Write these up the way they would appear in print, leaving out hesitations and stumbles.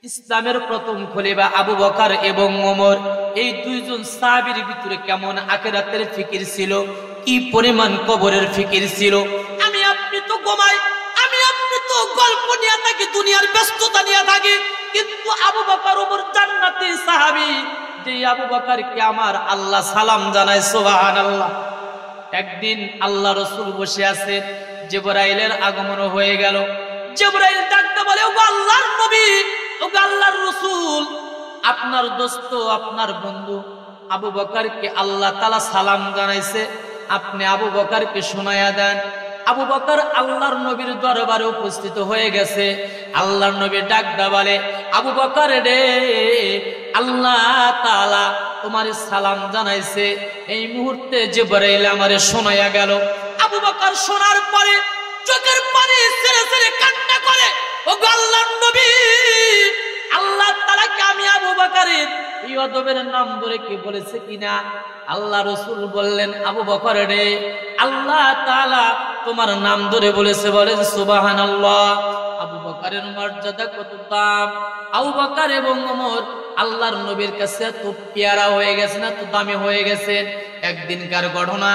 ইসলামের প্রথম খলিফা আবু বকর এবং ওমর, এই দুইজন সাহাবীর ভিতরে কেমন আখিরাতের ফিকির ছিল, কি পরিমাণ কবরের ফিকির ছিল। আমি আপনি তো ঘুমাই, আমি আপনি তো গল্প নিয়ে থাকি, দুনিয়ার ব্যস্ততা নিয়ে থাকি, কিন্তু আবু বকর ওমর জান্নাতি সাহাবী। যে আবু বকরকে আমার আল্লাহ সালাম জানায়, সুবহানাল্লাহ। একদিন আল্লাহ রাসূল বসে আছেন, জিবরাইলের আগমন হয়ে গেল। জিবরাইল ডাকতে বলে, ও আল্লাহর নবী, ও আল্লাহর রাসূল, আপনার দোস্ত, আপনার বন্ধু আবু বকরকে আল্লাহ তাআলা সালাম জানাইছে, আপনি আবু বকরকে শোনায়া দেন। আবু বকর আল্লাহর নবীর দরবারে উপস্থিত হয়ে গেছে। আল্লাহর নবী ডাকতে বলে, আবু বকর রে, আল্লাহ তাআলা তোমারে সালাম জানাইছে। এই মুহূর্তে জিবরাইল আমারে শোনায়া গেল। আবু বকর শোনার পরে চোখের পানি ছেড়ে ছেড়ে কান্না করে, ও আল্লাহর নবী, আল্লাহ তাআলা কি আমি আবু বকরের এই অদবের নাম ধরে কি বলেছে কিনা? আল্লাহ রাসূল বললেন, আবু বকর রে, আল্লাহ তাআলা তোমার নাম ধরে বলেছে, বলেন সুবহানাল্লাহ। আবু বকরের মর্যাদা কত দাম! আবু বকর এবং ওমর আল্লাহর নবীর কাছে এত পেয়ারা হয়ে গেছেন, এত দামি হয়ে গেছেন। একদিনকার ঘটনা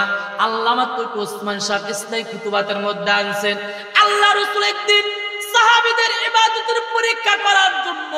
আল্লামা তৌফিক ওসমান সাহেব ইসলামী খুতুবাতের মধ্যে আনছেন। আল্লাহ রাসূল একদিন সাহাবীদের ইবাদতের পরীক্ষা করার জন্য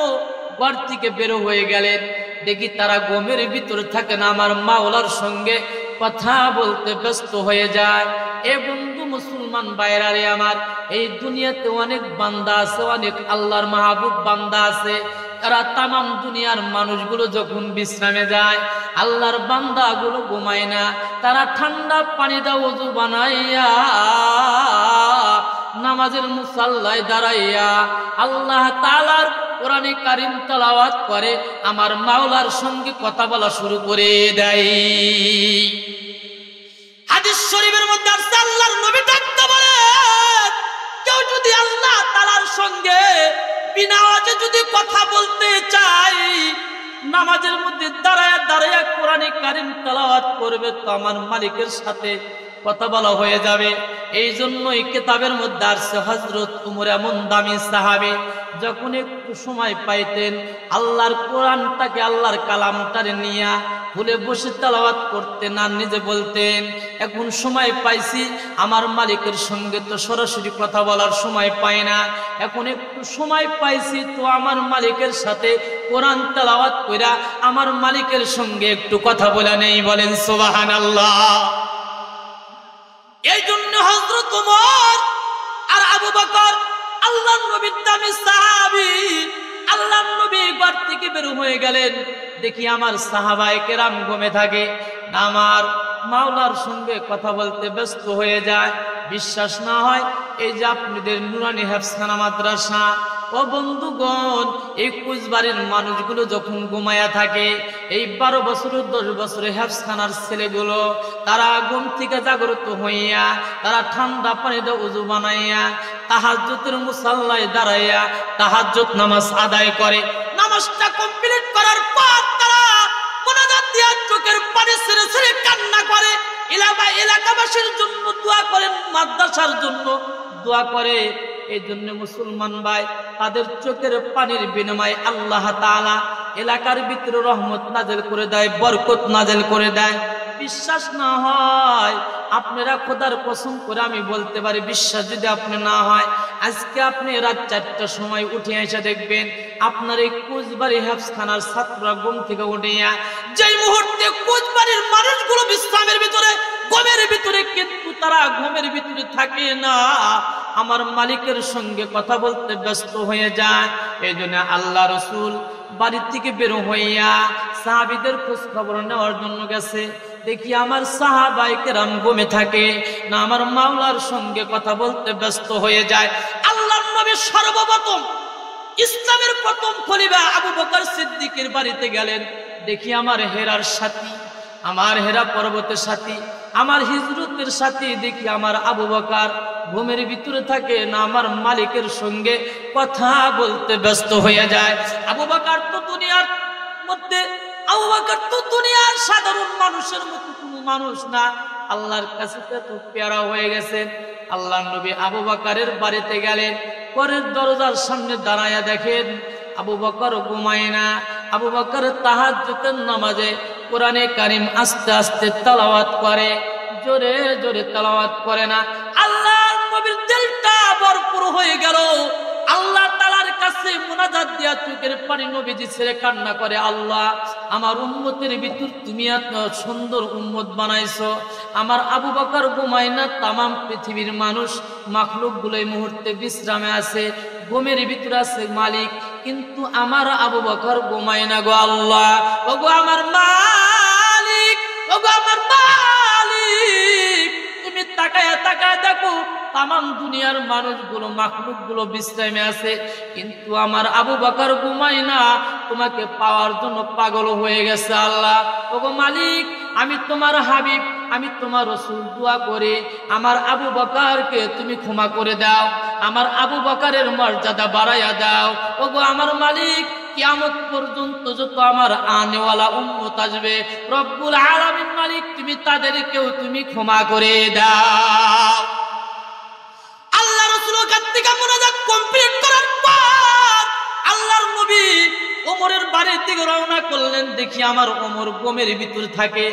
ঘর থেকে বের হয়ে গেলেন। দেখি তারা ঘুমের ভিতরে থাকে না, আমার মাওলার সঙ্গে কথা বলতে ব্যস্ত হয়ে যায়। এ বন্ধু মুসলমান ভাইরা রে আমার, এই দুনিয়াতে অনেক বান্দা আছে, অনেক আল্লাহর মাহবুব বান্দা আছে। তারা তামাম দুনিয়ার মানুষগুলো যখন বিশ্রামে যায়, আল্লাহর বান্দাগুলো ঘুমায় না। তারা ঠান্ডা পানি দা ওযু বানাইয়া নামাজের মুসাল্লায় দাঁড়াইয়া আল্লাহ তাআলার কোরআনে কারীম তেলাওয়াত করে, আমার মাওলার সঙ্গে কথা বলা শুরু করে দেয়। হাদিস শরীফের মধ্যে আছে, আল্লাহর নবী ডাকতে বলেন, কেউ যদি আল্লাহ তাআলার সঙ্গে বিনা আওয়াজে যদি কথা বলতে চায়, নামাজের মধ্যে দাঁড়ায়া দাঁড়ায়া কোরআনে কারীম তেলাওয়াত করবে, তো আমার মালিকের সাথে কথা বলা হয়ে যাবে। এই জন্যই কিতাবের মধ্যে আছে, হযরত ওমর এমন দামি সাহাবী, যখন একটু সময় পাইতেন আল্লাহর কোরআনটাকে, আল্লাহর কালামটারে নিয়া ভুলে বসে তেলাওয়াত করতেন, আর নিজে বলতেন, এখন সময় পাইছি আমার মালিকের সঙ্গে তো সরাসরি কথা বলার সময় পাই না, এখন একটু সময় পাইছি তো আমার মালিকের সাথে কোরআন তেলাওয়াত কইরা আমার মালিকের সঙ্গে একটু কথা বলে নেই, বলেন সুবহানাল্লাহ। এই জন্য হযরত ওমর আর আবু বকর আল্লাহর নবীর দামি সাহাবী, আল্লাহর নবী ঘর থেকে বের হয়ে গেলেন। দেখি আমার সাহাবায়ে কেরাম ঘুমে থাকে, আমার মাওলার সঙ্গে কথা বলতে ব্যস্ত হয়ে যায়। বিশ্বাস না হয়, এই যে আপনাদের নুরানি হেফজখানা মাদ্রাসা, ও বন্ধুগণ, এই কুচবাড়ির মানুষগুলো যখন ঘুমায়া থাকে, এই 12 বছর 10 বছরের হেফজখানার ছেলেগুলো, তারা ঘুম থেকে জাগ্রত হইয়া তারা ঠান্ডা পানিতে ওযু বানাইয়া তাহাজ্জুদের মুসাল্লায় দাঁড়াইয়া তাহাজ্জুদ নামাজ আদায় করে। নামাজটা কমপ্লিট করার পর তারা মুনাজাত দিয়া চোখের পানি ছেড়ে ছেড়ে কান্না করে, এলাকাবাসীর জন্য দোয়া করেন, মাদ্রাসার জন্য দোয়া করে। এই জন্য মুসলমান ভাই, তাদের চোখের পানির বিনিময়ে আল্লাহ তাআলা এলাকার ভিতরে রহমত নাযিল করে দেয়, বরকত নাযিল করে দেয়। বিশ্বাস না হয়, আপনারা খোদার কসম করে আমি বলতে পারি, বিশ্বাস যদি আপনি না হয়, আজকে আপনি রাত 4টার সময় উঠে এসে দেখবেন আপনার এই কুচবাড়ি হেফজখানার ছাত্ররা ঘুম থেকে উঠিয়া যেই মুহূর্তে কুচবাড়ির মানুষগুলো বিশ্রামের ভিতরে, ঘুমের ভিতরে, কিন্তু তারা ঘুমের ভিতরে থাকে না, আমার মালিকের সঙ্গে কথা বলতে ব্যস্ত হয়ে যায়। এই জন্য আল্লাহ রাসূল বাড়ি থেকে বের হইয়া সাহাবীদের খোঁজ খবর নেওয়ার জন্য গেছে। দেখি আমার সাহাবায়ে কেরাম ঘুমে থাকে না, আমার মাওলার সঙ্গে কথা বলতে ব্যস্ত হয়ে যায়। আল্লাহর নবী সর্বপ্রথম ইসলামের প্রথম খলিফা আবু বকর সিদ্দিকের বাড়িতে গেলেন। দেখি আমার হেরার সাথী, আমার হেরা পর্বতের সাথী, আমার হিজরতের সাথী, দেখি আমার আবু বকর ঘুমের ভিতরে থাকে না, আমার মালিকের সঙ্গে কথা বলতে ব্যস্ত হয়ে যায়। আবু বকর তো দুনিয়ার মধ্যে, আবু বকর তো দুনিয়ার সাধারণ মানুষের মতো কোনো মানুষ না, আল্লাহর কাছে তো পেয়ারা হয়ে গেছেন। আল্লাহর নবী আবু বকরের বাড়িতে গেলেন, পরের দরজার সামনে দাঁড়ায়া দেখেন আবু বকর ঘুমায় না। আবু বকর তাহাজ্জুদের নামাজে কোরআনে কারীম আস্তে আস্তে তেলাওয়াত করে, জোরে জোরে তেলাওয়াত করে না। আল্লাহর নবীর দিলটা ভরপুর হয়ে গেল। আল্লাহ তাআলার কাছে মুনাজাত দিয়া চোখের পানি নবীজি ছেড়ে কান্না করে, আল্লাহ আমার উম্মতের ভিতর তুমি এত সুন্দর উম্মত বানাইছো। আমার আবু বকর ঘুমায় না, তামাম পৃথিবীর মানুষ মাখলুক গুলো এই মুহূর্তে বিশ্রামে আছে, ঘুমের ভিতর আছে মালিক, কিন্তু আমার আবু বকর ঘুমায় না গো আল্লাহ। ও গো আমার মালিক, ও গো আমার মালিক, তুমি তাকায়া তাকায়া দেখো তামাম দুনিয়ার মানুষগুলো মাখলুকগুলো বিশ্রামে আছে, কিন্তু আমার আবু বকর ঘুমায় না, তোমাকে পাওয়ার জন্য পাগল হয়ে গেছে আল্লাহ। ওগো মালিক, আমি তোমার হাবিব, আমি তোমার রাসূল, দোয়া করে আমার আবু বকরকে তুমি ক্ষমা করে দাও, আমার আবু বকরের মর্যাদা বাড়াইয়া দাও। ওগো আমার মালিক, কিয়ামত পর্যন্ত যত আমার আনেওয়ালা উম্মত আসবে, রব্বুল আলামিন মালিক তুমি তাদেরকেও তুমি ক্ষমা করে দাও। আল্লাহ রাসূলের কাছ থেকে মুনাজাত কমপ্লিট করার পর আল্লাহর নবী ওমরের বাড়ির দিকে রওনা করলেন। দেখি আমার ওমর ঘুমের ভিতর থাকে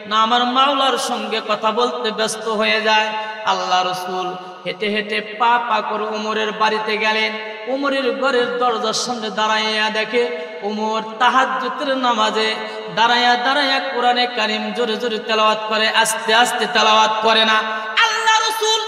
না, আমার মাওলার সঙ্গে কথা বলতে ব্যস্ত হয়ে যায়। আল্লাহ রাসূল হেঁটে হেঁটে পা পা করে ওমরের বাড়িতে গেলেন। ওমরের ঘরের দরজার সামনে দাঁড়াইয়া দেখে ওমর তাহাজ্জুদের নামাজে দাঁড়াইয়া দাঁড়াইয়া কোরআনে কারীম জোরে জোরে তেলাওয়াত করে, আস্তে আস্তে তেলাওয়াত করে না। আল্লাহ রাসূল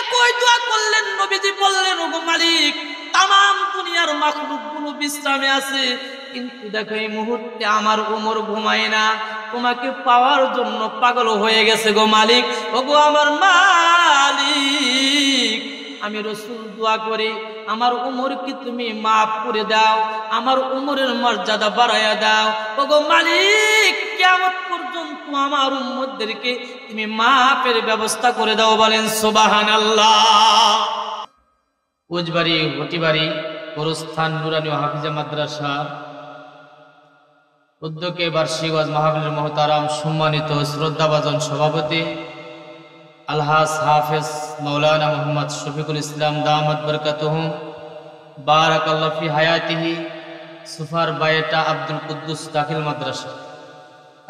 একই দোয়া করলেন। নবীজি বললেন, ওগো মালিক, তামাম দুনিয়ার মাখলুকগুলো বিশ্রামে আছে, কিন্তু দেখো এই মুহূর্তে আমার ওমর ঘুমায় না, তোমাকে পাওয়ার জন্য পাগল হয়ে গেছে গো মালিক। ওগো আমার মালিক, আমি রাসূল দোয়া করি আমার ওমরকে তুমি মাফ করে দাও, আমার ওমরের মর্যাদা বাড়াইয়া দাও। ওগো মালিক, কিয়ামত পর্যন্ত আমার উম্মতদেরকে তুমি মাফের ব্যবস্থা করে দাও। বলেন সুবহানাল্লাহ। উজবাড়ি হটিবাড়ি গোরস্থান নুরানি হাফিজা মাদ্রাসা উদ্যোগে বার্ষিক ওয়াজ মাহফিলের মুহতারাম সম্মানিত শ্রদ্ধাভাজন সভাপতি আলহাজ হাফেজ মাওলানা মোহাম্মদ শফিকুল ইসলাম দামাত বরকাতুহু বারাকাল্লাহু ফি হায়াতিহি সুফার বায়েটা আব্দুল কুদ্দুস দাখিল মাদ্রাসা।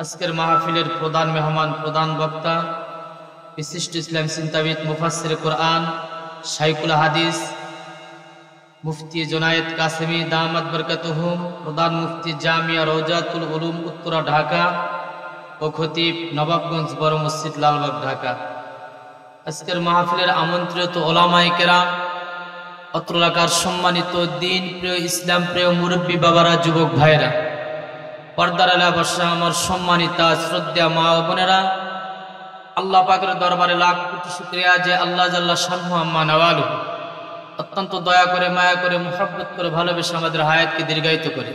আজকের মাহফিলের প্রধান মেহমান, প্রধান বক্তা, বিশিষ্ট ইসলাম চিন্তাবিদ, মুফাসসির কোরআন, শাইখুল হাদিস মুফতি জুনায়েদ কাসেমি দামাত বরকাতুহু, প্রধান মুফতি জামিয়া রওজাতুল উলুম উত্তরা ঢাকা ও খতিব নবাবগঞ্জ বড় মসজিদ লালবাগ ঢাকা। আজকের মাহফিলের আমন্ত্রিত ওলামায়ে কেরাম, অত্র এলাকার সম্মানিত দিন প্রিয়, ইসলাম প্রিয় মুরব্বী বাবারা, যুবক ভাইরা, পর্দার আলা বসা আমার সম্মানিতা শ্রদ্ধা মা ও বোনেরা, আল্লাহ পাকের দরবারে লাখ কোটি শুকরিয়া যে আল্লাহ জাল্লা শানহু আম্মা নাওয়ালু অত্যন্ত দয়া করে, মায়া করে, মুহাব্বত করে, ভালোবেসে আমাদের হায়াতকে দীর্ঘায়িত করে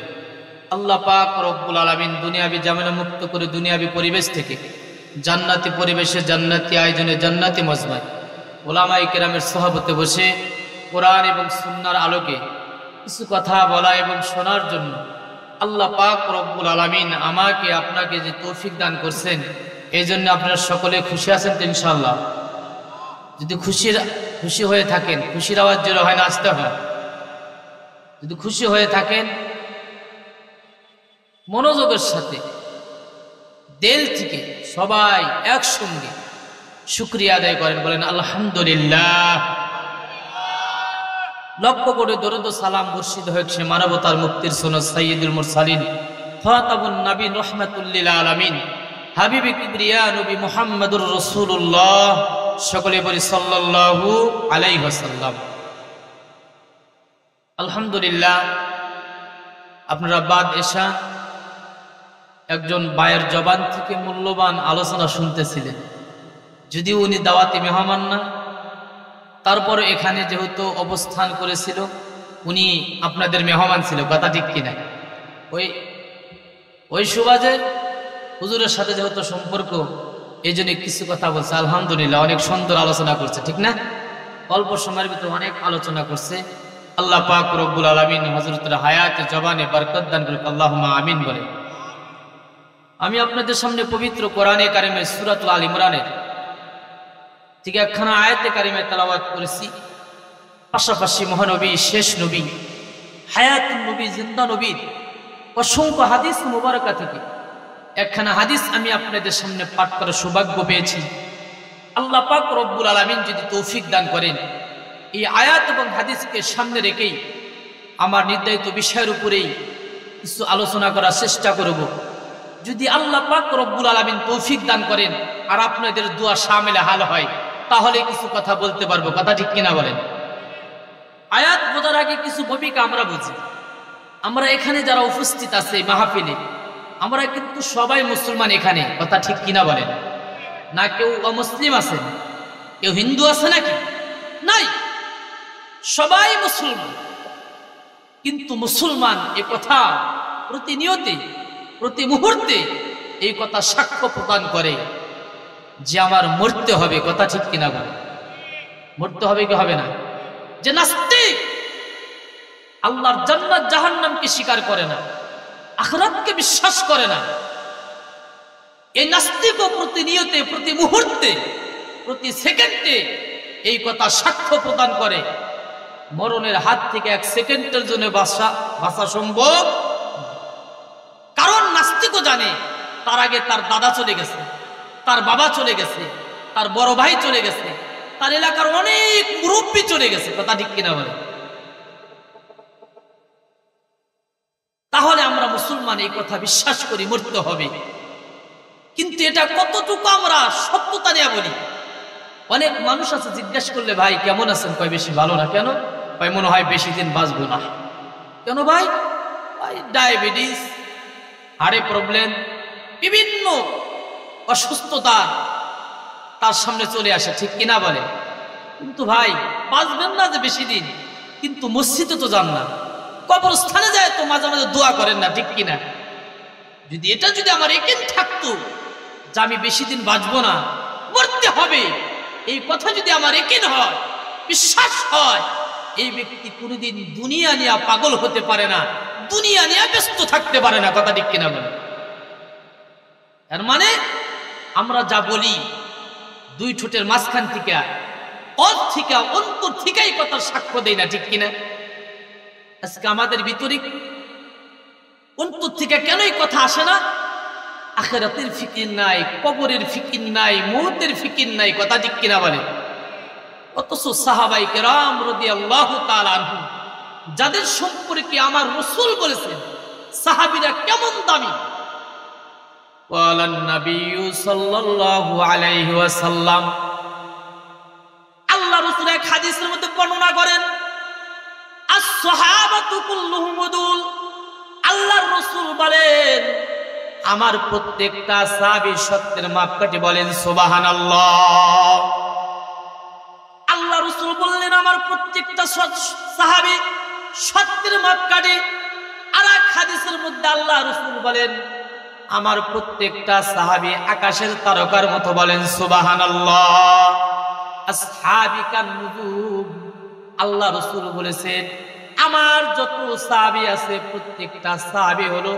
আল্লাহ পাক রব্বুল আলামিন দুনিয়াবি ঝামেলা মুক্ত করে দুনিয়াবি পরিবেশ থেকে জান্নাতি পরিবেশে, জান্নাতি আয়োজনে, জান্নাতি মজমায় ওলামায়ে কেরামের সহবতে বসে কোরআন এবং সুন্নাহর আলোকে কিছু কথা বলা এবং শোনার জন্য আল্লাহ পাক রব্বুল আলামিন আমাকে আপনাকে যে তৌফিক দান করছেন, এই জন্য আপনারা সকলে খুশি আছেন তো ইনশাআল্লাহ? যদি খুশি হয়ে থাকেন, খুশির আওয়াজ জোরে হয় না আসতে হয়? যদি খুশি হয়ে থাকেন মনোযোগের সাথে দিল থেকে সবাই একসঙ্গে শুকরিয়া আদায় করেন, বলেন আলহামদুলিল্লাহ। লক্ষ্য করে দরুদ ও সালাম বর্ষিত হয়েছে মানবতার মুক্তির সুন্নাত সাইয়্যিদুল মুরসালিন খাতামুন নবী রাহমাতুল লিল আলামিন হাবিবে কিবরিয়া নবী মুহাম্মদুর রাসূলুল্লাহ, সকলে বলি সাল্লাল্লাহু আলাইহি ওয়াসাল্লাম। আলহামদুলিল্লাহ, আপনারা বাদ এশা একজন ভাইয়ের জবান থেকে মূল্যবান আলোচনা শুনতেছিলেন। যদিও উনি দাওয়াতি মেহমান না, তারপরে এখানে যেহেতু অবস্থান করেছিল, উনি আপনাদের মেহমান ছিল, কথা ঠিক কিনা? ওই সুবাজে হুজুরের সাথে যেহেতু সম্পর্ক, এই জন্য কিছু কথা বলছে। আলহামদুলিল্লাহ, অনেক সুন্দর আলোচনা করছে, ঠিক না? অল্প সময়ের ভিতরে অনেক আলোচনা করছে। আল্লাহ পাক রব্বুল আলামিন হযরতের হায়াতে জবানে বরকত দান করুক, আল্লাহুম্মা আমিন বলে। আমি আপনাদের সামনে পবিত্র কোরআনে কারিমের সূরাতুল আল ইমরানের ঠিক একখানা আয়াতে কারিমে তেলাওয়াত করেছি। পাশাপাশি মহানবী, শেষ নবী হায়াতুন নবী, জিন্দা নবীর অসংখ্য হাদিস মুবারকা থেকে একখানা হাদিস আমি আপনাদের সামনে পাঠ করার সৌভাগ্য পেয়েছি। আল্লাহ পাক রব্বুল আলামিন যদি তৌফিক দান করেন, এই আয়াত এবং হাদিসকে সামনে রেখেই আমার নির্ধারিত বিষয়ের উপরেই কিছু আলোচনা করার চেষ্টা করব। যদি আল্লাহ পাক রব্বুল আলামিন তৌফিক দান করেন আর আপনাদের দোয়া শামিল হাল হয়, তাহলে কিছু কথা বলতে পারবো। কথা ঠিক কিনা বলেন? আয়াত বোঝার আগে কিছু ভূমিকা আমরা বুঝি। আমরা এখানে যারা উপস্থিত আছে মাহফিলে, আমরা কিন্তু সবাই মুসলমান এখানে। কথা ঠিক কিনা বলেন? না কেউ অমুসলিম আছেন, কেউ হিন্দু আছে নাকি? নাই, সবাই মুসলমান। কিন্তু মুসলমান এ কথা প্রতিনিয়তে, প্রতি মুহূর্তে এই কথা সাক্ষ্য প্রদান করে যে আমার মরতে হবে। কথা ঠিক কিনা বলে? মরতে হবে কি হবে না? যে নাস্তিক আল্লাহর জান্নাত জাহান্নামকে স্বীকার করে না, আখিরাতকে বিশ্বাস করে না, এই নাস্তিকও প্রতিনিয়তে, প্রতি মুহূর্তে, প্রতি সেকেন্ডে এই কথা সাক্ষ্য প্রদান করে মরণের হাত থেকে এক সেকেন্ডের জন্য বাঁচা সম্ভব। কারণ নাস্তিকও জানে তার আগে তার দাদা চলে গেছে, তার বাবা চলে গেছে, তার বড় ভাই চলে গেছে, তার এলাকার অনেক মুরব্বী চলে গেছে। কথা ঠিক কিনা বলে? তাহলে আমরা মুসলমান এই কথা বিশ্বাস করি মরতে হবে। কিন্তু এটা কতটুকু আমরা সত্যতা নিয়ে বলি? অনেক মানুষ আছে, জিজ্ঞাসা করলে ভাই কেমন আছেন, কয় বেশি ভালো না। কেন? ভাই মনে হয় বেশি দিন বাঁচবো না। কেন ভাই? ভাই ডায়াবেটিস, হাড়ে প্রবলেম, বিভিন্ন অসুস্থতা তার সামনে চলে আসে। ঠিক কিনা বলে? কিন্তু ভাই বাঁচবেন না যে বেশি দিন, কিন্তু মসজিদে তো যান না, কবরস্থানে যায় তো মাঝে মাঝে দোয়া করেন না। ঠিক কিনা? যদি এটা যদি আমার একিন থাকতো যে আমি বেশি দিন বাঁচবো না, মরতে হবে, এই কথা যদি আমার একিন হয়, বিশ্বাস হয়, এই ব্যক্তি কোনোদিন দুনিয়া নিয়ে পাগল হতে পারে না, দুনিয়া নিয়ে ব্যস্ত থাকতে পারে না। কথা ঠিক কিনা বলে? এর মানে আমরা যা বলি দুই ঠোঁটের মাঝখান থেকে, অন্তর থেকে, অন্তর থেকেই কথার সাক্ষ্য দেয় না। ঠিক কিনা? আজকে আমাদের ভিতরে অন্তর থেকে কেন এই কথা আসে না? আখিরাতের ফিকির নাই, কবরের ফিকির নাই, মউতের ফিকির নাই। কথা ঠিক কিনা বলে? অথচ সাহাবায়ে কেরাম রাদিয়াল্লাহু তাআলা আনহু, যাদের সম্পর্কে আমার রাসূল বলেছেন সাহাবীরা কেমন দামি, ওয়ালান নবী সাল্লাল্লাহু আলাইহি ওয়াসাল্লাম, আল্লাহ রাসূল এক হাদিসের মধ্যে বর্ণনা করেন, আস-সাহাবাতু কুল্লুহুম উদুল। আল্লাহর রাসূল বলেন আমার প্রত্যেকটা সাহাবী সত্যের মাপকাঠি। বলেন সুবহানাল্লাহ। আল্লাহ রাসূল বললেন আমার প্রত্যেকটা সাহাবী সত্যের মাপকাঠি। আর এক হাদিসের মধ্যে আল্লাহ রাসূল বলেন আমার প্রত্যেকটা সাহাবী আকাশের তারকার মতো। বলেন সুবহানাল্লাহ। আসহাবী কান নুজুম। আল্লাহ রাসূল বলেছেন আমার যত সাহাবী আছে প্রত্যেকটা সাহাবী হলো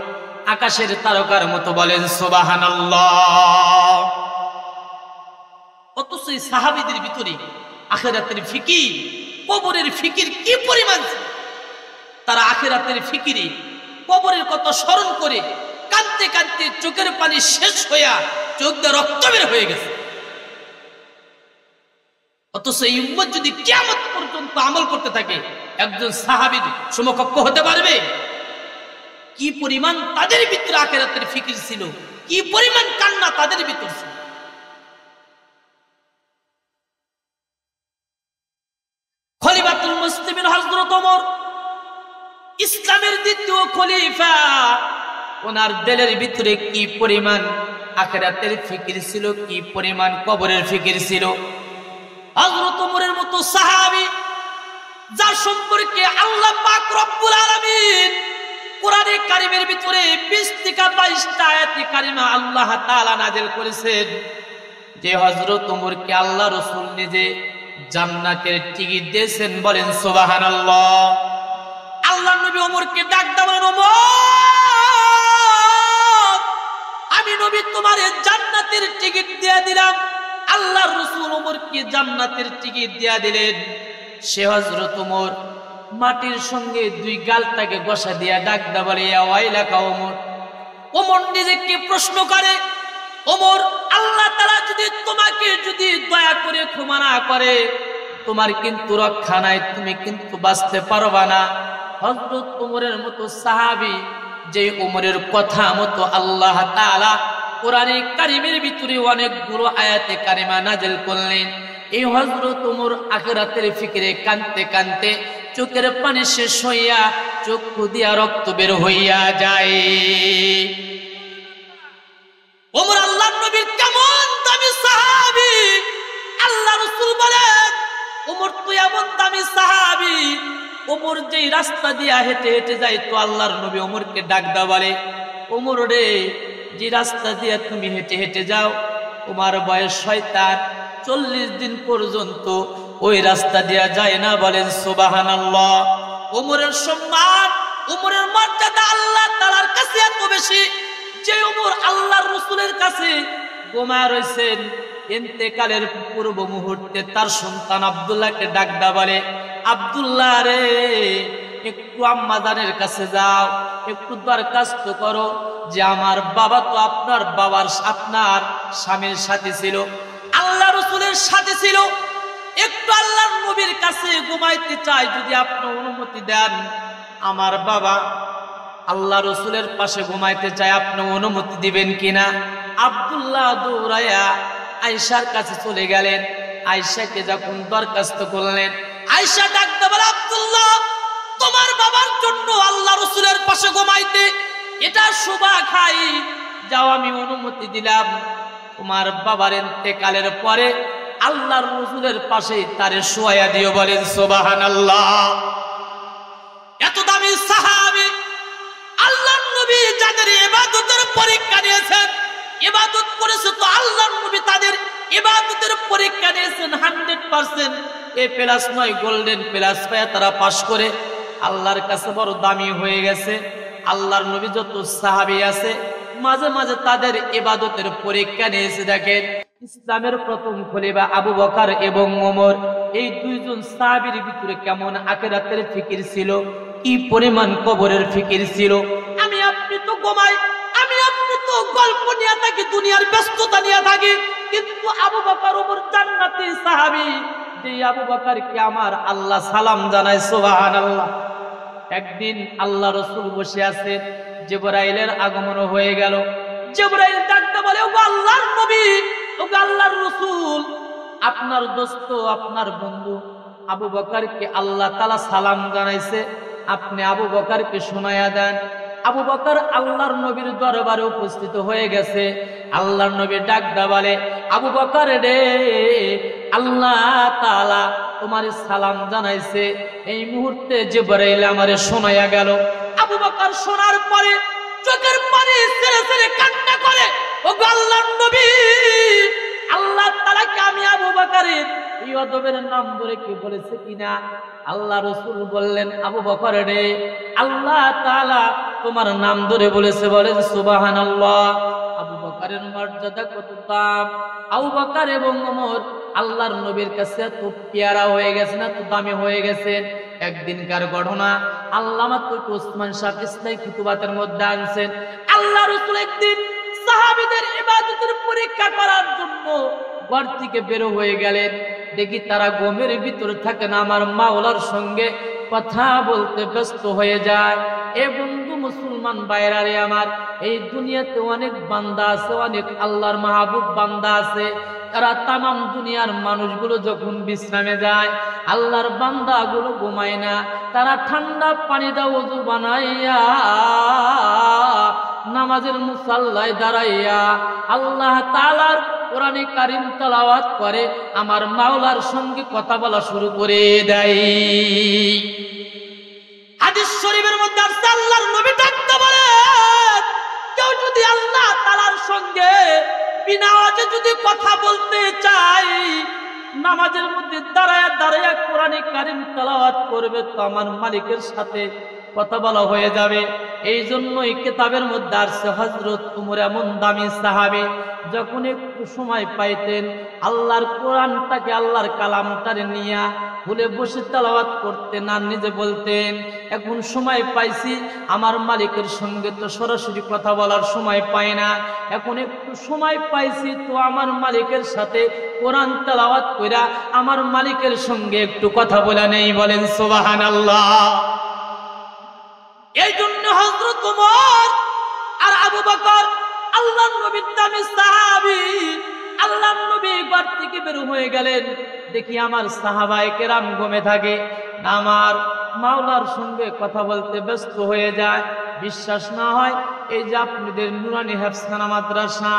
আকাশের তারকার মতো। বলেন সুবহানাল্লাহ। অথচ এই সাহাবীদের ভিতরে আখিরাতের ফিকির, কবরের ফিকির কি পরিমাণ ছিল। তারা আখিরাতের ফিকিরে কবরের কথা স্মরণ করে কাঁদতে কাঁদতে চোখের পানি শেষ হইয়া চোখ দিয়ে রক্ত বের হয়ে গেছে। অথচ এই উম্মত যদি কিয়ামত পর্যন্ত আমল করতে থাকে, একজন সাহাবীর সমকক্ষ হতে পারবে? কি পরিমাণ তাদের ভিতরে আখিরাতের ফিকির ছিল, কি পরিমাণ কান্না তাদের ভিতর ছিল। খলিফাতুল মুসলিমিন হযরত ওমর, ইসলামের দ্বিতীয় খলিফা, ওনার দিলের ভিতরে কি পরিমাণ আখিরাতের ফিকির ছিল, কি পরিমাণ কবরের ফিকির ছিল। হযরত ওমরের মতো সাহাবী যার সম্পর্কে আল্লাহ পাক রব্বুল আলামিন কোরআনে কারীমের ভিতরে 20 থেকে 22টা আয়াতে কারিমা আল্লাহ তাআলা নাযিল করেছেন, যে হযরত ওমরকে আল্লাহ রাসূল নিজে জান্নাতের টিকিট দিয়েছেন। বলেন সুবহানাল্লাহ। আল্লাহ নবী ওমরকে ডাক দিয়ে বলেন ওমর, আমি নবী তোমারে জান্নাতের টিকিট দিয়ে দিলাম। আল্লাহর রাসূল ওমরকে জান্নাতের টিকিট দিয়ে দিলেন। সে হযরত ওমর মাটির সঙ্গে দুই গালটাকে ঘষা দিয়া ডাক দা বলে, ইয়া ওয়াইলাকা ওমর। ওমর নিজেকে প্রশ্ন করে, ওমর, আল্লাহ তাআলা যদি তোমাকে যদি দয়া করে ক্ষমা না করে, তোমার কিন্তু রক্ষা নাই, তুমি কিন্তু বাঁচতে পারবা না। হযরত ওমরের মতো সাহাবী, যে ওমরের কথা মতো আল্লাহ তাআলা কোরআনে কারিমের ভিতরে অনেকগুলো আয়াতে কারিমা নাযিল করলেন। এই হযরত ওমর আখিরাতের ফিকিরে কানতে কানতে চোখের পানি শেষ হইয়া চক্ষু দিয়া রক্ত বের হইয়া যায়। ওমর আল্লাহর নবীর কেমন দামি সাহাবী! আল্লাহ রাসূল বলেন, ওমর তো এমন দামি সাহাবী, ওমর যেই রাস্তা দিয়া হেঁটে হেঁটে যায় তো আল্লাহর নবী ওমরকে ডাক দা বলে, ওমর রে, যে রাস্তা দিয়া তুমি হেঁটে হেঁটে যাও, তোমার বয়স শয়তান 40 দিন পর্যন্ত ওই রাস্তা দিয়া যায় না। বলেন সুবহানাল্লাহ। ওমরের সম্মান, ওমরের মর্যাদা আল্লাহ তাআলার কাছে এত বেশি যে ওমর আল্লাহর রাসূলের কাছে ঘুমায় রইছেন। ইন্তেকালের পূর্ব মুহূর্তে তার সন্তান আব্দুল্লাহকে ডাক দা বলে, আব্দুল্লাহ রে, একটু আম্মাজানের কাছে যাও, একটু দরখাস্ত করো যে আমার বাবা তো আপনার বাবার আপনার স্বামীর সাথে ছিল, আল্লাহ রাসূলের সাথে ছিল, একটু আল্লাহর নবীর কাছে ঘুমাইতে চাই, যদি আপনি অনুমতি দেন, আমার বাবা আল্লাহ রাসূলের পাশে ঘুমাইতে চায়, আপনি অনুমতি দিবেন কিনা? আব্দুল্লাহ দৌড়াইয়া আয়েশার কাছে চলে গেলেন। আয়েশাকে যখন দরখাস্ত করলেন, আয়েশা ডাকতে বলে, আব্দুল্লাহ, তোমার বাবার জন্য আল্লাহ রাসূলের পাশে ঘুমাইতে এটা শোভা খাই, যাও, আমি অনুমতি দিলাম। তোমার বাবার ইন্তেকালের পরে আল্লাহর রাসূলের পাশে তারে শোয়া দিও। বলেন সুবহানাল্লাহ। এত দামি সাহাবী, আল্লাহর নবী যাদের ইবাদতের পরীক্ষা নিয়েছেন, ইবাদত করেছে তো আল্লাহর নবী তাদের ইবাদতের পরীক্ষা নিয়েছেন 100%। A+9 গোল্ডেন প্লাস পায় তারা পাশ করে আল্লাহর কাছে বড় দামি হয়ে গেছে। আল্লাহর নবী যত সাহাবী আছে মাঝে মাঝে তাদের ইবাদতের পরীক্ষা নিয়েছে। দেখেন, ইসলামের প্রথম খলিফা আবু বকর এবং ওমর, এই দুইজন সাহাবীর ভিতরে কেমন আখিরাতের ফিকির ছিল, কি পরিমাণ কবরের ফিকির ছিল। আমি আপনি তো ঘুমাই, আমি আপনি তো গল্প নিয়ে থাকি, দুনিয়ার ব্যস্ততা নিয়ে থাকি, কিন্তু আবু বকর ওমর জান্নাতি সাহাবী। যে আবু বকরকে আমার আল্লাহ সালাম জানায়, সুবহানাল্লাহ। একদিন আল্লাহ রাসূল বসে আছেন, জিবরাইলের আগমন হয়ে গেল। জিবরাইল ডাকতে বলে, ও আল্লাহর নবী, ও আল্লাহর রাসূল, আপনার দোস্ত, আপনার বন্ধু আবু বকরকে আল্লাহ তাআলা সালাম জানাইছে, আপনি আবু বকরকে শোনায়া দেন। আবু বকর আল্লাহর নবীর দরবারে উপস্থিত হয়ে গেছে। আল্লাহর নবী ডাকদা বলে, আবু বকর রে, আল্লাহ তাআলা তোমার সালাম জানাইছে। এই মুহূর্তে জিবরাইল আমারে শোনায়া গেল। আবু বকর শোনার পরে চোখের পানি ছেড়ে ছেড়ে কান্না করে, ও আল্লাহর নবী, আল্লাহ তাআলা কি আমি আবু বকরের এই অদবের নাম ধরে কি বলেছে কিনা? আল্লাহ রাসূল বললেন, আবু বকর রে, আল্লাহ তাআলা তোমার নাম ধরে বলেছে। বলেন সুবহানাল্লাহ। আবু বকরের মর্যাদা কত দাম! আবু বকর এবং ওমর আল্লাহর নবীর কাছে এত পেয়ারা হয়ে গেছেন, এত দামি হয়ে গেছেন। একদিনকার ঘটনা আল্লামা তৌফিক ওসমান সাহেব ইসলামী খুতুবাতের মধ্যে আনছেন। আল্লাহ রাসূল একদিন সাহাবীদের ইবাদতের পরীক্ষা করার জন্য ঘর থেকে বের হয়ে গেলেন। দেখি তারা গমের ভিতরে থাকেন, আমার মাওলার সঙ্গে কথা বলতে ব্যস্ত হয়ে যায়। এ বন্ধু মুসলমান ভাইরা রে আমার, এই দুনিয়াতে অনেক বান্দা আছে, অনেক আল্লাহর মাহবুব বান্দা আছে। তারা তামাম দুনিয়ার মানুষগুলো যখন বিশ্রামে যায়, আল্লাহর বান্দাগুলো ঘুমায় না। তারা ঠান্ডা পানি দা ওযু বানাইয়া নামাজের মুসাল্লায় দাঁড়াইয়া আল্লাহ তাআলার কোরআনে কারীম তেলাওয়াত করে, আমার মাওলার সঙ্গে কথা বলা শুরু করে দেয়। হাদিস শরীফের মধ্যে আছে, আল্লাহর নবী ডাকতে বলেন, কেউ যদি আল্লাহ তাআলার সঙ্গে বিনা আওয়াজে যদি কথা বলতে চাই, নামাজের মধ্যে দাঁড়ায়া দাঁড়ায়া কোরআনে কারীম তেলাওয়াত করবে, তো আমার মালিকের সাথে কথা বলা হয়ে যাবে। এই জন্যই কিতাবের মধ্যে আসছে, হযরত ওমর এমন দামি সাহাবী, যখন একটু সময় পাইতেন আল্লাহর কোরআনটাকে, আল্লাহর কালামটারে নিয়া ভুলে বসে তেলাওয়াত করতেন আর নিজে বলতেন এখন সময় পাইছি আমার মালিকের সঙ্গে তো সরাসরি কথা বলার সময় পাই না, এখন একটু সময় পাইছি তো আমার মালিকের সাথে কোরআন তেলাওয়াত কইরা আমার মালিকের সঙ্গে একটু কথা বলা নেই। বলেন সুবহানাল্লাহ। এই জন্য হযরত ওমর আর আবু বকর আল্লাহর নবীর দামি সাহাবী, আল্লাহর নবী ঘর থেকে বের হয়ে গেলেন, দেখি আমার সাহাবায়ে কেরাম ঘুমে থাকে, আমার মাওলার সঙ্গে কথা বলতে ব্যস্ত হয়ে যায়। বিশ্বাস না হয় এই যে আপনাদের নুরানি হেফজখানা মাদ্রাসা,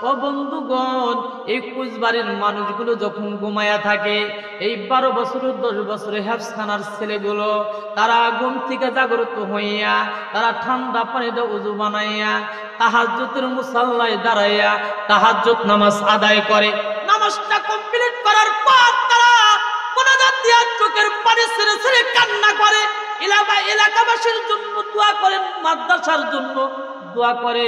ও বন্ধুগণ, এই কুচবাড়ির মানুষগুলো যখন ঘুমায়া থাকে, এই 12 বছরের 10 বছরের হেফজখানার ছেলেগুলো তারা ঘুম থেকে জাগ্রত হইয়া তারা ঠান্ডা পানিতে উযু বানাইয়া তাহাজ্জুদের মুসাল্লায় দাঁড়াইয়া তাহাজ্জুদ নামাজ আদায় করে। নামাজটা কমপ্লিট করার পর তারা মুনাজাত দিয়া চোখের পানি ছেড়ে ছেড়ে কান্না করে, এলাকাবাসীর জন্য দোয়া করেন, মাদ্রাসার জন্য দোয়া করে।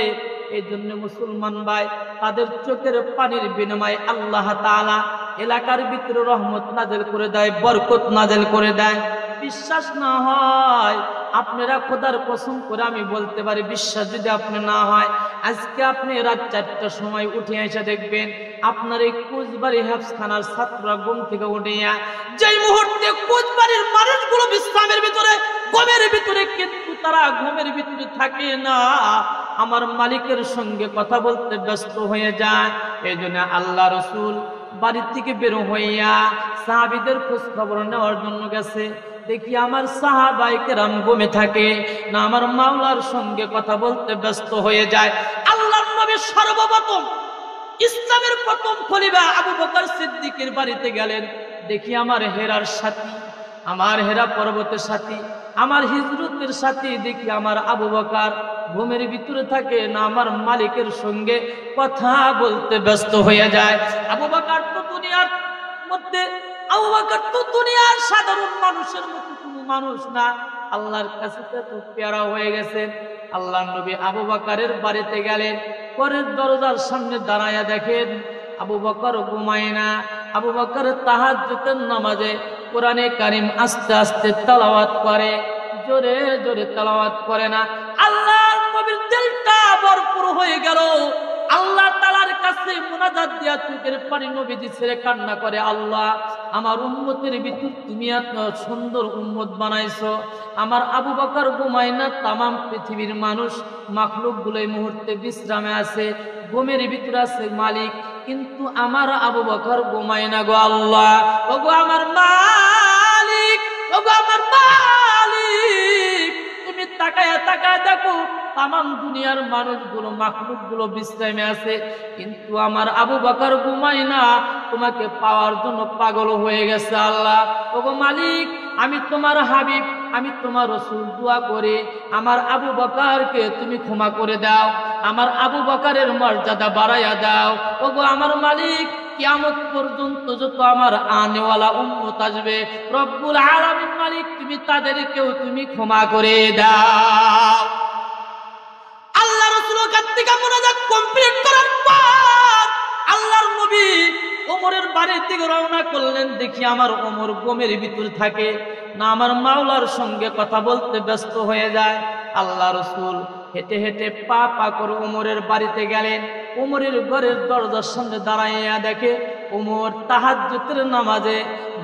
এই জন্য মুসলমান ভাই, তাদের চোখের পানির বিনিময়ে আল্লাহ তাআলা এলাকার ভিতরে রহমত নাযিল করে দেয়, বরকত নাযিল করে দেয়। বিশ্বাস না হয় আপনারা খোদার কসম করে আমি বলতে পারি, বিশ্বাস যদি আপনি না হয়, আজকে আপনি রাত 4টার সময় উঠে এসে দেখবেন আপনার এই কুচবাড়ি হেফজখানার ছাত্ররা ঘুম থেকে উঠিয়া যেই মুহূর্তে কুচবাড়ির মানুষগুলো বিশ্রামের ভিতরে ঘুমের ভিতরে, কিন্তু তারা ঘুমের ভিতরে থাকে না, আমার মালিকের সঙ্গে কথা বলতে ব্যস্ত হয়ে যায়। এই জন্য আল্লাহ রসুল বাড়ি থেকে বের হইয়া সাহাবীদের খোঁজ খবর নেওয়ার জন্য গেছে, দেখি আমার সাহাবায়ে কেরাম ঘুমে থাকে না, আমার মাওলার সঙ্গে কথা বলতে ব্যস্ত হয়ে যায়। আল্লাহর নবী সর্বপ্রথম ইসলামের প্রথম খলিফা আবু বকর সিদ্দিকের বাড়িতে গেলেন, দেখি আমার হেরার সাথী, আমার হেরা পর্বতের সাথী, আমার হিজরতের সাথী, দেখি আমার আবু বকর ঘুমের ভিতরে থাকে না, আমার মালিকের সঙ্গে কথা বলতে ব্যস্ত হয়ে যায়। আবু বকর তো দুনিয়ার মধ্যে, আবু বকর তো দুনিয়ার সাধারণ মানুষের মতো কোনো মানুষ না, আল্লাহর কাছে তো পেয়ারা হয়ে গেছেন। আল্লাহর নবী আবু বকরের বাড়িতে গেলেন, পরের দরজার সামনে দাঁড়ায়া দেখেন আবু বকর ঘুমায় না, আবু বকর তাহাজ্জুদের নামাজে কোরআনে কারীম আস্তে আস্তে তেলাওয়াত করে, জোরে জোরে তেলাওয়াত করে না। আল্লাহর নবীর দিলটা ভরপুর হয়ে গেল, আল্লাহ তাআলার কাছে মুনাজাত দিয়া চোখের পানি নবীজি ছেড়ে কান্না করে, আল্লাহ আমার উম্মতের ভিতর তুমি এত সুন্দর উম্মত বানাইছো, আমার আবু বকর ঘুমায় না, তামাম পৃথিবীর মানুষ মাখলুক গুলো এই মুহূর্তে বিশ্রামে আছে, ঘুমের ভিতরে আছে মালিক, কিন্তু আমার আবু বকর ঘুমায় না গো আল্লাহ, ওগো আমার মালিক, ওগো আমার মালিক, তুমি তাকায়া তাকায়া দেখো তামাম দুনিয়ার মানুষগুলো মাখলুকগুলো বিশ্রামে আছে, কিন্তু আমার আবু বকর ঘুমায় না, তোমাকে পাওয়ার জন্য পাগল হয়ে গেছে। আল্লাহ ওগো মালিক, আমি তোমার হাবিব, আমি তোমার রাসূল, দোয়া করে আমার আবু বকরকে তুমি ক্ষমা করে দাও, আমার আবু বকরের মর্যাদা বাড়াইয়া দাও। ওগো আমার মালিক, কিয়ামত পর্যন্ত যত আমার আনেওয়ালা উম্মত আসবে, রব্বুল আলামিন মালিক তুমি তাদেরকেও তুমি ক্ষমা করে দাও। আল্লাহ রাসূলের কাছ থেকে মুনাজাত কমপ্লিট করার পর আল্লাহর নবী ওমরের বাড়ির দিকে রওনা করলেন, দেখি আমার ওমর ঘুমের ভিতরে থাকে না, আমার মাওলার সঙ্গে কথা বলতে ব্যস্ত হয়ে যায়। আল্লাহ রাসূল হেঁটে হেঁটে পা পা করে ওমরের বাড়িতে গেলেন, ওমরের ঘরের দরজার সামনে দাঁড়াইয়া দেখে ওমর তাহাজ্জুদের নামাজে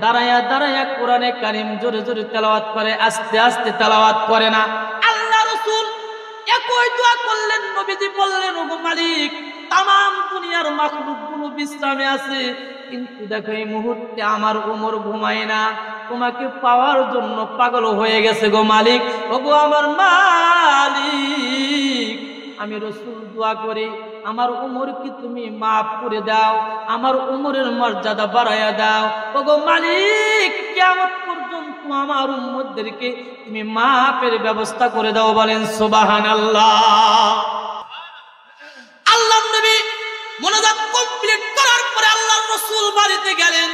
দাঁড়াইয়া দাঁড়াইয়া কোরআনে কারীম জোরে জোরে তেলাওয়াত করে, আস্তে আস্তে তেলাওয়াত করে না। আল্লাহ রাসূল একই দোয়া করলেন, নবীজি বললেন, ওগো মালিক, তামাম দুনিয়ার মাখলুকগুলো বিশ্রামে আছে, কিন্তু দেখো এই মুহূর্তে আমার ওমর ঘুমায় না, তোমাকে পাওয়ার জন্য পাগল হয়ে গেছে গো মালিক, ওগো আমার মালিক, আমি রাসূল দোয়া করি আমার ওমরকে তুমি মাফ করে দাও, আমার ওমরের মর্যাদা বাড়ায়া দাও, ওগো মালিক, কিয়ামত পর্যন্ত আমার উম্মতদেরকে তুমি মাফের ব্যবস্থা করে দাও। বলেন সুবহানাল্লাহ। আল্লাহর নবী মুনাজাত কমপ্লিট করার পরে আল্লাহর রাসূল বাড়িতে গেলেন,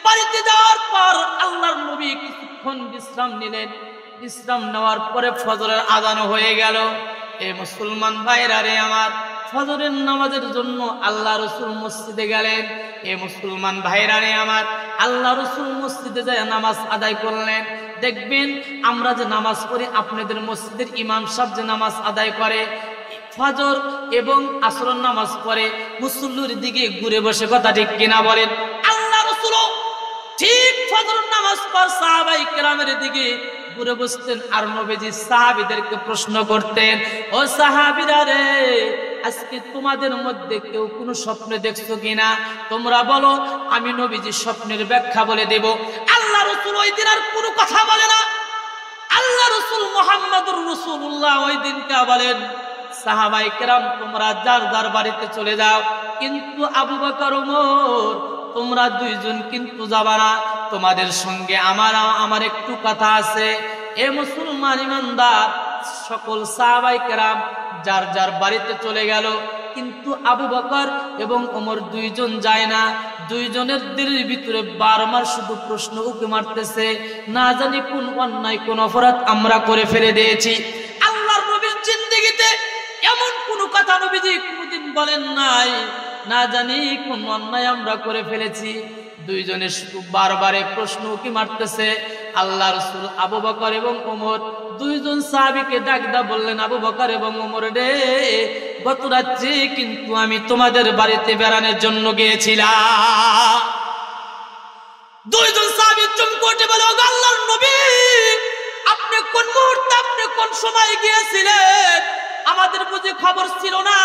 বাড়িতে যাওয়ার পর আল্লাহর নবী কিছুক্ষণ বিশ্রাম নিলেন, বিশ্রাম নেওয়ার পরে ফজরের আযান হয়ে গেল। এ মুসলমান ভাইরা রে আমার, ফজরের নামাজের জন্য আল্লাহ রাসূল মসজিদে গেলেন। এ মুসলমান ভাইরা রে আমার, আল্লাহ রাসূল মসজিদে যায় নামাজ আদায় করলেন। দেখবেন আমরা যে নামাজ পড়ি, আপনাদের মসজিদের ইমাম সাহেব যে নামাজ আদায় করে, ফজর এবং আসরের নামাজ পড়ে মুসল্লির দিকে ঘুরে বসে, কথা ঠিক কিনা বলেন? আল্লাহ রাসূল ঠিক ফজর নামাজ পড়ে সাহাবায়ে কেরামের দিকে ঘুরে বসতেন আর নবীজি সাহাবীদেরকে প্রশ্ন করতেন, ও সাহাবীরা রে, আজকে তোমাদের মধ্যে কেউ কোনো স্বপ্ন দেখছো কিনা? তোমরা বলো, আমি নবীজি স্বপ্নের ব্যাখ্যা বলে দেব। আল্লাহ রাসূল ওই দিন আর কোনো কথা বলে না। আল্লাহ রাসূল মুহাম্মদুর রাসূলুল্লাহ ওই দিনটা বলেন, সাহাবায়ে কেরাম তোমরা যার যার বাড়িতে চলে যাও, কিন্তু আবু বকর ওমর তোমরা দুইজন কিন্তু যাবা না, তোমাদের সঙ্গে আমার একটু কথা আছে। এ মুসলমান ইমানদার, সকল সাহাবায়ে কেরাম যার যার বাড়িতে চলে গেল, কিন্তু আবু বকর এবং ওমর দুইজন যায় না। দুইজনের দিলের ভিতরে বারবার শুধু প্রশ্ন উকি মারতেছে, না জানি কোন অন্যায় কোন অপরাধ আমরা করে ফেলে দিয়েছি। আল্লাহর নবীর জিন্দেগিতে এমন কোন কথা নবীজি কোনদিন বলেন নাই, না জানি কোন অন্যায় আমরা করে ফেলেছি। দুইজনে শুধু বারবারে প্রশ্ন উকি মারতেছে। আল্লাহ রাসূল আবু বকর এবং ওমর দুইজন সাহাবীকে ডাকদা বললেন, আবু বকর এবং ওমর রে, গত রাত্রে কিন্তু আমি তোমাদের বাড়িতে বেড়ানোর জন্য গিয়েছিলাম। দুইজন সাহাবী চমকে বলে, ও আল্লাহর নবী, আপনি কোন মুহূর্তে, আপনি কোন সময় গিয়েছিলেন? আমাদের বুঝি খবর ছিল না?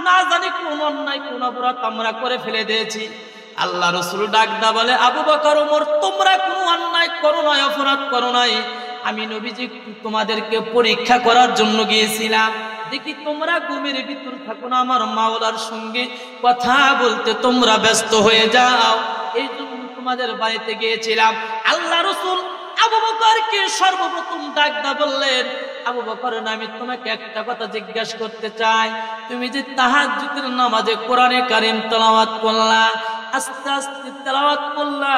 না জানি কোন অন্যায় কোন অপরাধ আমরা করে ফেলে দিয়েছি। আল্লাহ রাসূল ডাকদা বলে, আবু বকর ওমর, তোমরা কোনো অন্যায় করো নাই, অপরাধ করো নাই। আমি নবীজি তোমাদেরকে পরীক্ষা করার জন্য গিয়েছিলাম, দেখি তোমরা ঘুমের ভিতর থাকো না, আমার মাওলার সঙ্গে কথা বলতে তোমরা ব্যস্ত হয়ে যাও, এই জন্য তোমাদের বাড়িতে গিয়েছিলাম। আল্লাহ রাসূল আবু বকরকে সর্বপ্রথম ডাকদা বললেন, আবু বকর, আমি তোমাকে একটা কথা জিজ্ঞাসা করতে চাই, তুমি যে তাহাজ্জুদের নামাজে কোরআনে কারীম তেলাওয়াত করলা, আস্তে আস্তে তেলাওয়াত করলা,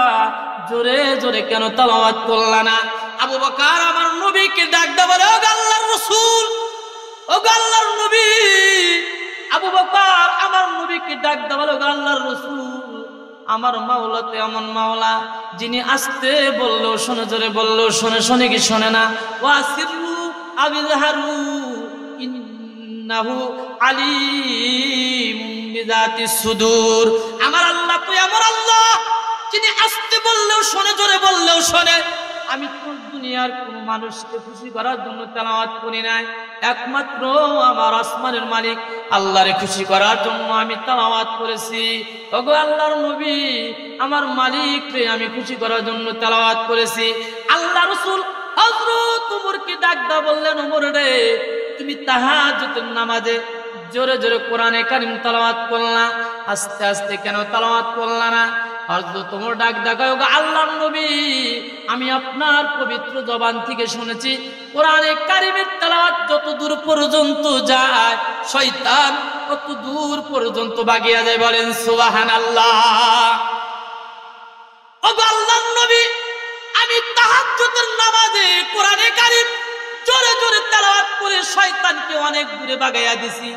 জোরে জোরে কেন তেলাওয়াত করলা না? আবু বকর আমার নবীকে ডাকদা বলে, ও আল্লাহর রাসূল, ও আল্লাহর নবী। আবু বকর আমার নবীকে ডাকদা বলে, ও আল্লাহর রাসূল, আমার মাওলা তো এমন মাওলা যিনি আস্তে বললেও শোনে, জোরে বললেও শোনে, শোনে কি শোনে না? ওয়াসিরু আবিযহারু ইন্নাহু আলিমুম বিযাতিস সুদূর। আমার আল্লাহ তো এমন আল্লাহ যিনি আস্তে বললেও শোনে, জোরে বললেও শোনে। আমি তো দুনিয়ার কোন মানুষকে খুশি করার জন্য তেলাওয়াত করি নাই, একমাত্র আমার আসমানের মালিক আল্লাহরে খুশি করার জন্য আমি তেলাওয়াত করেছি। ওগো আল্লাহর নবী, আমার মালিককে আমি খুশি করার জন্য তেলাওয়াত করেছি। আল্লাহ রাসূল হযরত ওমরকে ডাকদা বললেন, ওমর রে, তুমি তাহাজ্জুদের নামাজে জোরে জোরে কোরআনে কারীম তেলাওয়াত করলা, আস্তে আস্তে কেন তেলাওয়াত করলা না? হযরত ওমর ডাকদা কয়, ওগো আল্লাহর নবী, আমি আপনার পবিত্র জবান থেকে শুনেছি, কোরআনে কারীমের তেলাওয়াত যত দূর পর্যন্ত যায়, শয়তান তত দূর পর্যন্ত ভাগিয়া যায়। বলেন সুবহানাল্লাহ। ওগো আল্লাহর নবী, আমি তাহাজ্জুদের নামাজে কোরআনে কারীম জোরে জোরে তেলাওয়াত করে শয়তানকে অনেক দূরে ভাগাইয়া দিছি।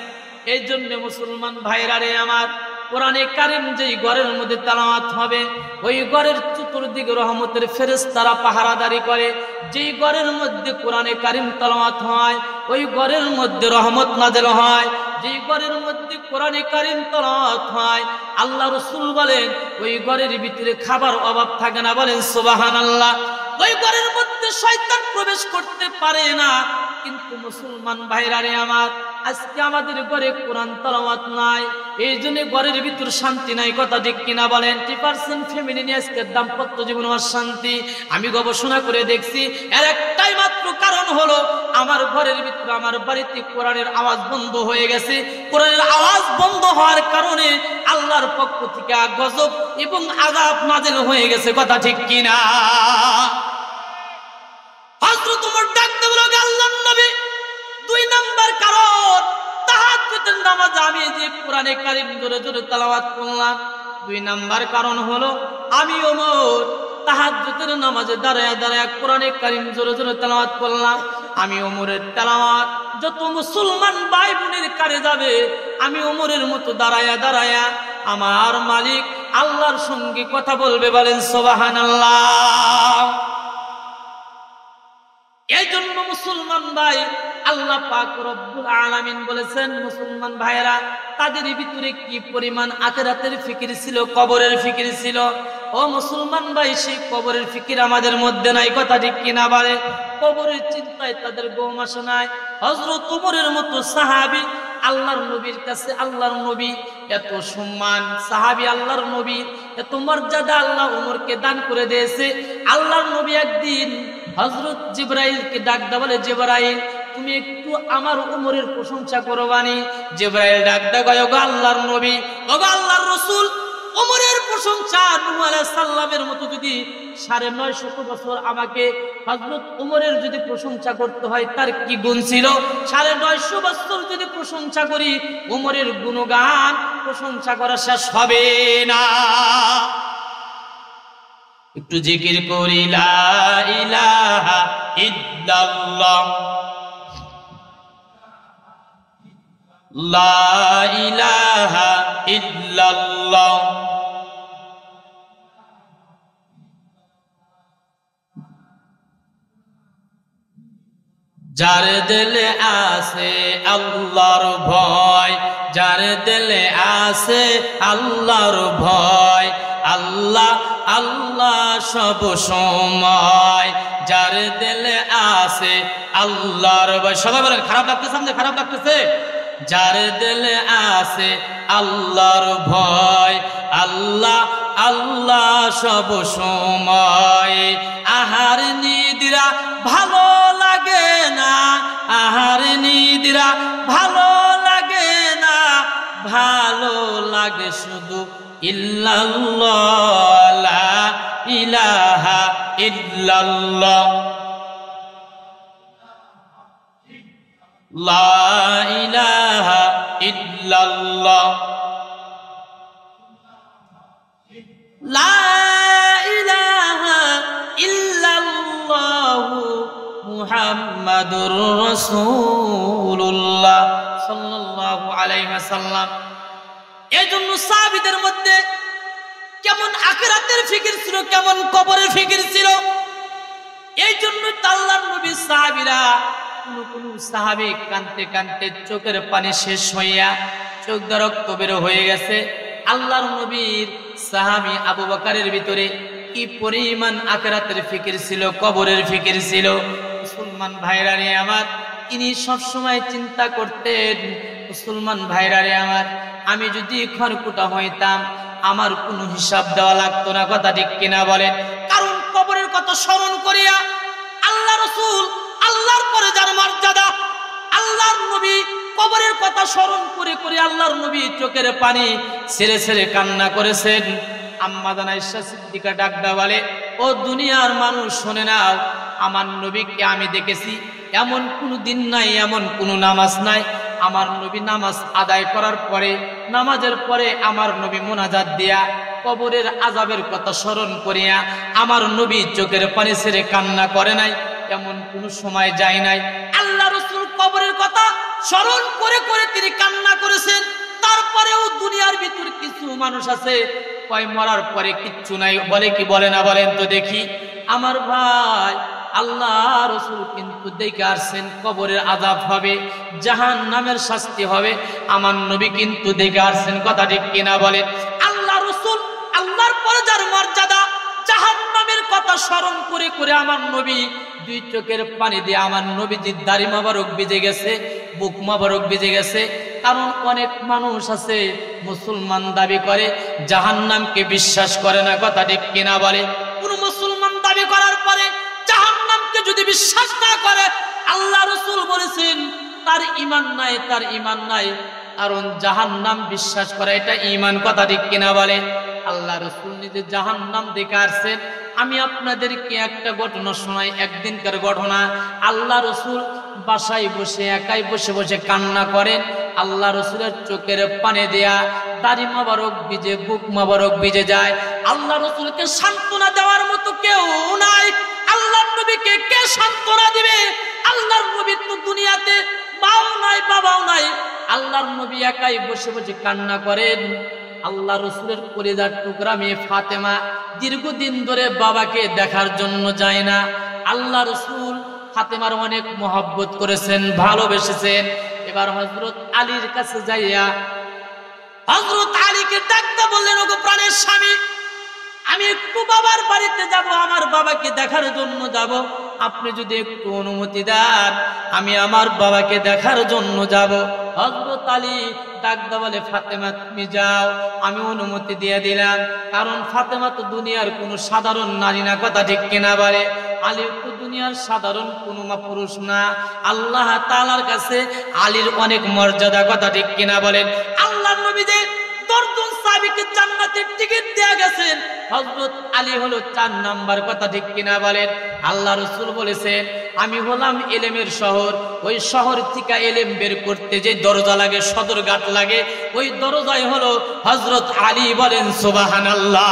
এই জন্য মুসলমান ভাইরা রে আমার, কোরআনে কারীম যেই ঘরের মধ্যে তেলাওয়াত হবে, ওই ঘরের চতুর্দিকে রহমতের ফেরেশতারা পাহারাদারি করে। যেই ঘরের মধ্যে কোরআনে কারীম তেলাওয়াত হয়, ওই ঘরের মধ্যে রহমত নাযিল হয়। যেই ঘরের মধ্যে কোরআনে কারীম তেলাওয়াত হয়, আল্লাহ রাসূল বলেন, ওই ঘরের ভিতরে খাবার অভাব থাকে না। বলেন সুবহানাল্লাহ। ওই ঘরের মধ্যে শয়তান প্রবেশ করতে পারে না। কিন্তু মুসলমান ভাইরা রে আমার, আজকে আমাদের ঘরে কোরআন তেলাওয়াত নাই, এই জন্য ঘরের ভিতর শান্তি নাই, কথা ঠিক কিনা বলেন? 80% ফ্যামিলি নিয়ে আজকে দাম্পত্য জীবন অশান্তি। আমি গবেষণা করে দেখছি, এর একটাই মাত্র কারণ হলো, আমার ঘরের ভিতর, আমার বাড়িতে কোরআনের আওয়াজ বন্ধ হয়ে গেছে। কোরআনের আওয়াজ বন্ধ হওয়ার কারণে আল্লাহর পক্ষ থেকে গজব এবং আযাব নাযিল হয়ে গেছে, কথা ঠিক কিনা? হযরত ওমর ডাকতে বলল, আল্লাহর নবী, 2 নাম্বার কারণ, তাহাজ্জুদের নামাজে আমি যে কোরআনে কারীম জোরে জোরে তেলাওয়াত করলাম, 2 নাম্বার কারণ হলো, আমি ওমর তাহাজ্জুদের নামাজে দাঁড়ায় দাঁড়ায় কোরআনে কারীম জোরে জোরে তেলাওয়াত করলাম। আমি ওমরের তেলাওয়াত যত মুসলমান ভাই বোনের কারে যাবে, আমি ওমরের মতো দাঁড়ায়া দাঁড়ায়া আমার মালিক আল্লাহর সঙ্গে কথা বলবে। বলেন সুবহানাল্লাহ। এই জন্য মুসলমান ভাই, আল্লাহ পাক রব্বুল আলামিন বলেছেন, মুসলমান ভাইরা তাদের ভিতরে কি পরিমাণ আখিরাতের ফিকির ছিল, কবরের ফিকির ছিল। ও মুসলমান ভাই, সেই কবরের ফিকির আমাদের মধ্যে নাই। কথা ঠিক কিনা বলে? কবরের চিন্তায় তাদের ঘুম আসে নাই। হযরত ওমরের মতো সাহাবী আল্লাহর নবীর কাছে, আল্লাহর নবী এত সম্মান, সাহাবী আল্লাহর নবী এত মর্যাদা আল্লাহ ওমরকে দান করে দিয়েছে। আল্লাহর নবী একদিন হযরত জিবরাইলকে ডাক দেয়া, বলে জিবরাইল তুমি একটু আমার ওমরের প্রশংসা করো বানি। জিবরাইল ডাক দেয়া, গো আল্লাহর নবী, গো আল্লাহর রাসূল, ওমরের প্রশংসা নূহ আলাইহিস সালামের মতো যদি ৯৫০ বছর আমাকে হযরত ওমরের যদি প্রশংসা করতে হয়, তার কি গুণ ছিল? ৯৫০ বছর যদি প্রশংসা করি, ওমরের গুণগান প্রশংসা করা শেষ হবে না। একটু জিকির করি, লা ইলাহা ইল্লাল্লাহ, লা ইলাহা ইল্লাল্লাহ। যার দিলে আছে আল্লাহর ভয়, যার দিলে আছে আল্লাহর ভয়, আল্লাহ আল্লাহ সব সময়। যার দিলে আছে আল্লাহর ভয়, সবাই বলেন খারাপ লাগতেছে, আমাদের খারাপ লাগতেছে। যার দিলে আছে আল্লাহর ভয়, আল্লাহ আল্লাহ সব সময়। আহার নিদ্রা ভালো লাগে না, আহার নিদ্রা ভালো লাগে না, ভালো লাগে শুধু ইল্লাল্লাহ, লা ইলাহা ইল্লাল্লাহ, লা ইলাহা ইল্লাল্লাহ, লা ইলাহা ইল্লাল্লাহ মুহাম্মাদুর রাসূলুল্লাহ সাল্লাল্লাহু আলাইহি ওয়াসাল্লাম। এই জন্য সাহাবীদের মধ্যে কেমন আখিরাতের ফিকির ছিল, কেমন কবরের ফিকির ছিল। এই জন্য আল্লাহর নবী সাহাবীরা, কোন সাহাবী কাঁদতে কাঁদতে চোখের পানি শেষ হইয়া চোখ দিয়ে রক্ত বের হয়ে গেছে। আল্লাহর নবীর সাহাবী আবু বকরের ভিতরে কি পরিমাণ আখিরাতের ফিকির ছিল, কবরের ফিকির ছিল। মুসলমান ভাইরা রে আমার, তিনি সব সময় চিন্তা করতেন, মুসলমান ভাইরা রে আমার, আমি যদি খড়কুটা হইতাম আমার কোনো হিসাব দেওয়া লাগতো না। কথা ঠিক কিনা বলেন? কারণ কবরের কথা স্মরণ করিয়া আল্লাহ রাসূল, আল্লাহর পরে যার মর্যাদা, আল্লাহর নবী কবরের কথা স্মরণ করে করে আল্লাহর নবী চোখের পানি ছেড়ে ছেড়ে কান্না করেছেন। আম্মা জান আয়েশা সিদ্দিকা ডাক দেয়া বলে, ও দুনিয়ার মানুষ শুনে নাও, আমার নবীকে আমি দেখেছি, এমন কোনো দিন নাই, এমন কোনো নামাজ নাই, আমার নবী নামাজ আদায় করার পরে, নামাজের পরে আমার নবী মুনাজাত দিয়া কবরের আযাবের কথা স্মরণ করিয়া আমার নবী চোখের পানি ছেড়ে কান্না করে নাই, এমন কোনো সময় যায় নাই। আল্লাহ রাসূল কবরের কথা স্মরণ করে করে তিনি কান্না করেছেন। তারপরেও দুনিয়ার ভিতর কিছু মানুষ আছে, কয় মরার পরে কিচ্ছু নাই, বলে কি বলে না বলেন তো দেখি? আমার ভাই, আল্লাহ রাসূল কিন্তু দেখে আসছেন কবরের আযাব হবে, জাহান্নামের শাস্তি হবে। আমার নবী কিন্তু দেখে আসছেন। কথা ঠিক কিনা বলেন? আল্লাহ রাসূল, আল্লাহর পরে যার মর্যাদা, জাহান্নামের কথা স্মরণ করে করে আমার নবী দুই চোখের পানি দিয়ে আমার নবীজির দাড়ি মোবারক ভিজে গেছে, বুক মোবারক ভিজে গেছে। কারণ অনেক মানুষ আছে মুসলমান দাবি করে, জাহান্নামকে বিশ্বাস করে না। কথা ঠিক কিনা বলে? কোন মুসলমান দাবি করার পরে জাহান্নামকে যদি বিশ্বাস না করে, আল্লাহ রাসূল বলেছেন তার ঈমান নাই, তার ঈমান নাই। কারণ জাহান্নাম বিশ্বাস করা এটা ঈমান। কথা ঠিক কিনা বলে? আল্লাহ রাসূল নিজে জাহান্নাম দেখে আসছেন। আমি আপনাদেরকে একটা ঘটনা শোনাই, একদিনকার ঘটনা। আল্লাহ রাসূল বাসায় বসে একাই বসে বসে কান্না করেন। আল্লাহ রাসূলের চোখের পানি দেয়া দাড়ি মোবারক ভিজে, বুক মোবারক ভিজে যায়। আল্লাহ রাসূলকে সান্ত্বনা দেওয়ার মতো কেউ নাই। আল্লাহর নবীকে কে সান্ত্বনা দিবে? আল্লাহর নবী তো দুনিয়াতে মাও নাই বাবাও নাই, আল্লাহর নবী একাই বসে বসে কান্না করেন। আল্লাহ রসুলের কলিজার টুকরা মেয়ে ফাতেমা দীর্ঘদিন ধরে বাবাকে দেখার জন্য যায় না। আল্লাহ রসুল ফাতেমার অনেক মহব্বত করেছেন, ভালোবেসেছেন। এবার হযরত আলীর কাছে যাইয়া হযরত আলীকে ডাকতে বললেন, ওগো প্রাণের স্বামী, আমি একটু বাবার বাড়িতে যাব, আমার বাবাকে দেখার জন্য যাব, আপনি যদি একটু অনুমতি দেন আমি আমার বাবাকে দেখার জন্য যাব। হযরত আলী ডাকতে বলে, ফাতেমা তুমি যাও, আমি অনুমতি দিয়ে দিলাম। কারণ ফাতেমা তো দুনিয়ার কোনো সাধারণ নারী না, কথা ঠিক কিনা বলে? আলী তো দুনিয়ার সাধারণ কোনো পুরুষ না, আল্লাহ তাআলার কাছে আলীর অনেক মর্যাদা, কথা ঠিক কিনা বলেন? আল্লাহর নবী যে 10 জন সাহাবীকে জান্নাতের টিকিট দেয়া গেছেন, হযরত আলী হলো 4 নাম্বার, কথা ঠিক কিনা বলেন? আল্লাহ রাসূল বলেছেন, আমি হলাম ইলমের শহর, ওই শহর থেকে ইলম বের করতে যে দরজা লাগে, সদরঘাট লাগে, ওই দরজাই হলো হযরত আলী। বলেন সুবহানাল্লাহ।